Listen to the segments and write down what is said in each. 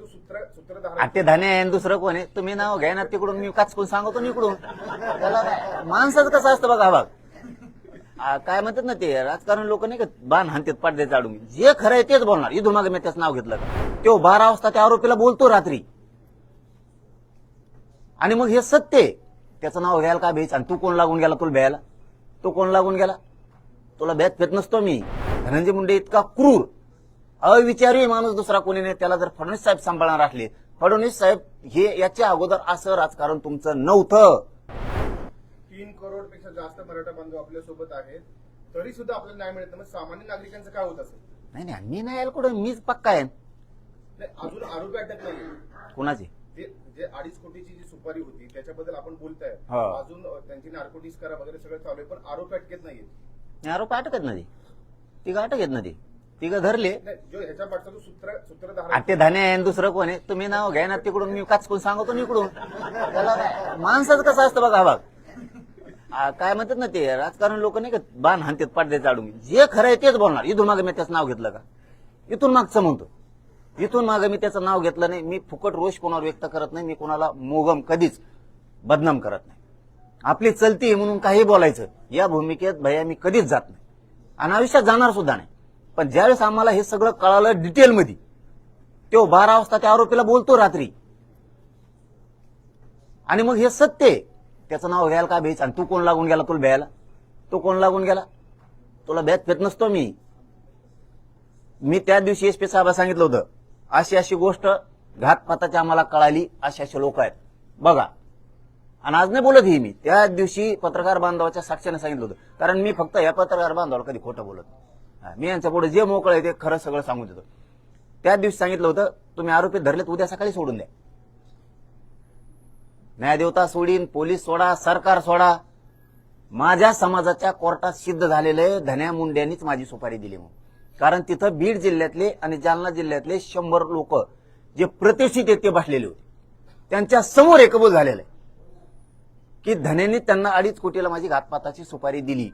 सूत्रधार ते धान्य आहे दुसरं कोण आहे? तुम्ही नाव घ्या ना तिकडून, मी काचकून सांगतो इकडून. त्याला माणसाचं कसं असतं बघा भाग. काय म्हणतात ना ते राजकारण लोक नाही का, बाण हाणतात पाडदे चाडून. जे खरं आहे तेच बोलणार. इथून मागे मी त्याचं नाव घेतलं का? तो 12 वाजता त्या आरोपीला बोलतो रात्री, आणि मग हे सत्य आहे. त्याचं नाव घ्यायला का भ्यायचं? आणि तू कोण लागून गेला तुला भ्यायला? तो कोण लागून गेला? तुला भ्यात फेत नसतो मी. धनंजय मुंडे इतका क्रूर अविचारी माणूस दुसरा कोणी नाही. त्याला जर फडणवीस साहेब सांभाळणार असले, फडणवीस साहेब हे याच्या अगोदर असं राजकारण तुमचं नव्हतं. 3 करोडपेक्षा जास्त मराठा बांधव आपल्या सोबत आहेत, तरी सुद्धा आपल्याला न्याय मिळत नाही. मग सामान्य नागरिकांचं काय होत असेल? नाही मी नाही यायला कुठं, मीच पक्का आहे. अजून आरोपी अटक नाही. कोणाची? जे 2.5 कोटीची जी सुपारी होती त्याच्याबद्दल आपण बोलताय. अजून त्यांची नार्कोटिक्स करा वगैरे सगळं चालू आहे, पण आरोपी अटकेत नाहीये. आरोप अटकत नाही. तिघ अटकेत नाही. तिघ धरले. जो ह्याच्या पाठचा सूत्रधार ते धान्य आहे दुसरं कोण आहे? तुम्ही नाव घ्या ना तिकडून, मी काचकून सांगतो इकडून. त्याला माणसाचं कसं असतं बघा भाग. काय म्हणतात ना ते राजकारण लोक नाही का, बाण हाणतात पाडदे चाडून. जे खरं आहे तेच बोलणार. इथून मागे मी त्याचं नाव घेतलं का? इथून मागचं म्हणतो. इथून मागे मी त्याचं नाव घेतलं नाही. मी फुकट रोष कोणावर व्यक्त करत नाही. मी कोणाला मोगम कधीच बदनाम करत नाही. आपली चलती म्हणून काही बोलायचं या भूमिकेत भैया मी कधीच जात नाही, आणि आयुष्यात जाणार सुद्धा नाही. पण ज्यावेळेस आम्हाला हे सगळं कळालं डिटेलमध्ये, तो 12 वाजता त्या आरोपीला बोलतो रात्री, आणि मग हे सत्य आहे. त्याचं नाव घ्यायला का भ्यायचं? आणि तू कोण लागून गेला तुला भ्यायला? तो कोण लागून गेला? तुला भ्यात फेत नसतो मी. त्या दिवशी एसपी साहेब सांगितलं होतं, अशी गोष्ट घातपाताची आम्हाला कळाली, अशी लोक आहेत बघा. आणि आज नाही बोलत ही मी. त्या दिवशी पत्रकार बांधवाच्या साक्षीने सांगितलं होतं. कारण मी फक्त या पत्रकार बांधवाला कधी खोटं बोलत नाही. मी यांच्या पुढे जे मोकळं आहे ते खरं सगळं सांगून देतो. त्या दिवशी सांगितलं होतं, तुम्ही आरोपी धरलेत, उद्या सकाळी सोडून द्या. न्यायदेवता सोडीन, पोलीस सोडा, सरकार सोडा. माझ्या समाजाच्या कोर्टात सिद्ध झालेले धन्या मुंड्यांनीच माझी सुपारी दिली म्हणून. कारण तिथं बीड जिल्ह्यातले आणि जालना जिल्ह्यातले 100 लोक जे प्रतिष्ठित येते बसलेले होते, त्यांच्या समोर हे कबूल झालेलं आहे की धन्यांनी त्यांना 2.5 कोटीला माझी घातपाताची सुपारी दिली.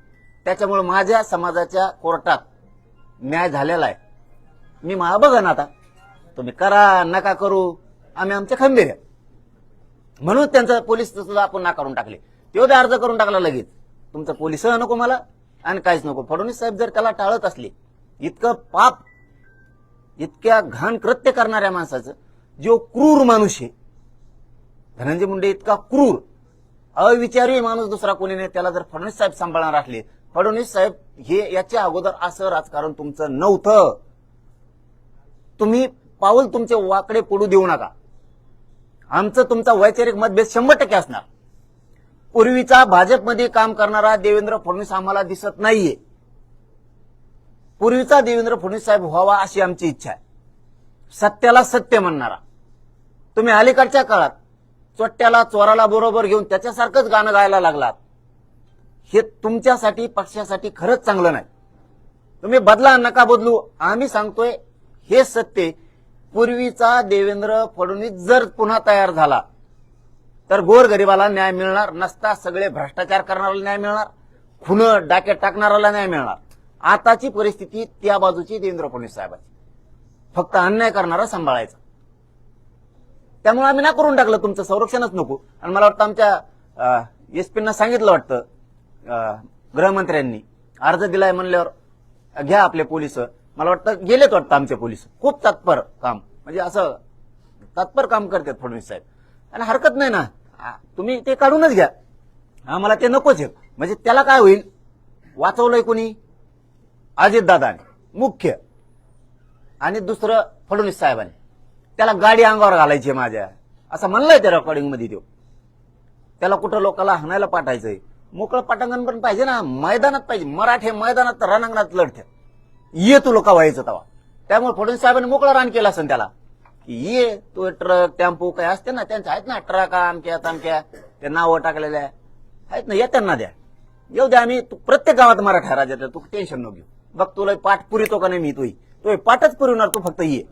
त्याच्यामुळे माझ्या समाजाच्या कोर्टात न्याय झालेला आहे. मी बघा ना, आता तुम्ही करा नका करू, आम्ही आमच्या खंबीर आहे. म्हणून त्यांचा पोलीस सुद्धा आपण नाकारून टाकले. तेवढे अर्ज करून टाकला लगेच, तुमचं पोलिस नको मला आणि काहीच नको. फडणवीस साहेब जर त्याला टाळत असले, इतकं पाप, इतक्या घाण कृत्य करणाऱ्या माणसाचं, जो क्रूर माणूस आहे धनंजय मुंडे, इतका क्रूर अविचारी माणूस दुसरा कोणी नाही. त्याला जर फडणवीस साहेब सांभाळणार असले, फडणवीस साहेब हे याच्या अगोदर असं राजकारण तुमचं नव्हतं. तुम्ही पाऊल तुमचे वाकडे पडू देऊ नका. आमचं तुमचा वैचारिक मतभेद 100% असणार. पूर्वीचा भाजपमध्ये काम करणारा देवेंद्र फडणवीस आम्हाला दिसत नाहीये. पूर्वीचा देवेंद्र फडणवीस साहेब व्हावा अशी आमची इच्छा आहे. सत्याला सत्य म्हणणारा. तुम्ही अलीकडच्या काळात चोट्ट्याला चोराला बरोबर घेऊन त्याच्यासारखंच गाणं गायला लागलात. हे तुमच्यासाठी पक्षासाठी खरंच चांगलं नाही. तुम्ही बदला नका बदलू. आम्ही सांगतोय हे सत्य. पूर्वीचा देवेंद्र फडणवीस जर पुन्हा तयार झाला तर गोरगरिबाला न्याय मिळणार नसता. सगळे भ्रष्टाचार करणाऱ्याला न्याय मिळणार, खून डाके टाकणाऱ्याला न्याय मिळणार. आताची परिस्थिती त्या बाजूची देवेंद्र फडणवीस साहेबांची. फक्त अन्याय करणारा सांभाळायचा. त्यामुळे आम्ही ना करून टाकलं, तुमचं संरक्षणच नको. आणि मला वाटतं आमच्या एसपींना सांगितलं वाटतं, गृहमंत्र्यांनी अर्ज दिलाय म्हणल्यावर घ्या आपले पोलिस. मला वाटतं गेलेत वाटतं आमचे पोलीस. खूप तत्पर काम, म्हणजे असं तत्पर काम करतात फडणवीस साहेब. आणि हरकत नाही ना, तुम्ही ते काढूनच घ्या. आम्हाला ते नकोच आहे. म्हणजे त्याला काय होईल? वाचवलंय कोणी? अजितदादाने मुख्य, आणि दुसरं फडणवीस साहेबांनी. त्याला गाडी अंगावर घालायची माझ्या, असं म्हणलंय त्या रेकॉर्डिंग मध्ये. त्याला कुठं लोकांना हाणायला पाठायचंय? मोकळं पटांगण पण पाहिजे ना, मैदानात पाहिजे. मराठे मैदानात रणांगणात लढते, ये तू लोक व्हायचं तेव्हा. त्यामुळे फडणवीस साहेबांनी मोकळं रान केलं असेल त्याला, की ये तो ट्रक टेम्पो काय असते ना त्यांचे आहेत ना, ट्रक आमक्या तामक्या ते नावं टाकलेल्या आहेत ना, या त्यांना द्या, येऊ द्या. आम्ही प्रत्येक गावात मराठा राज्यात, तू टेन्शन नको घेऊ. बघ तुला पाठ पुरितो का नाही मी, तू पाठच पुरवणार, तू फक्त ये.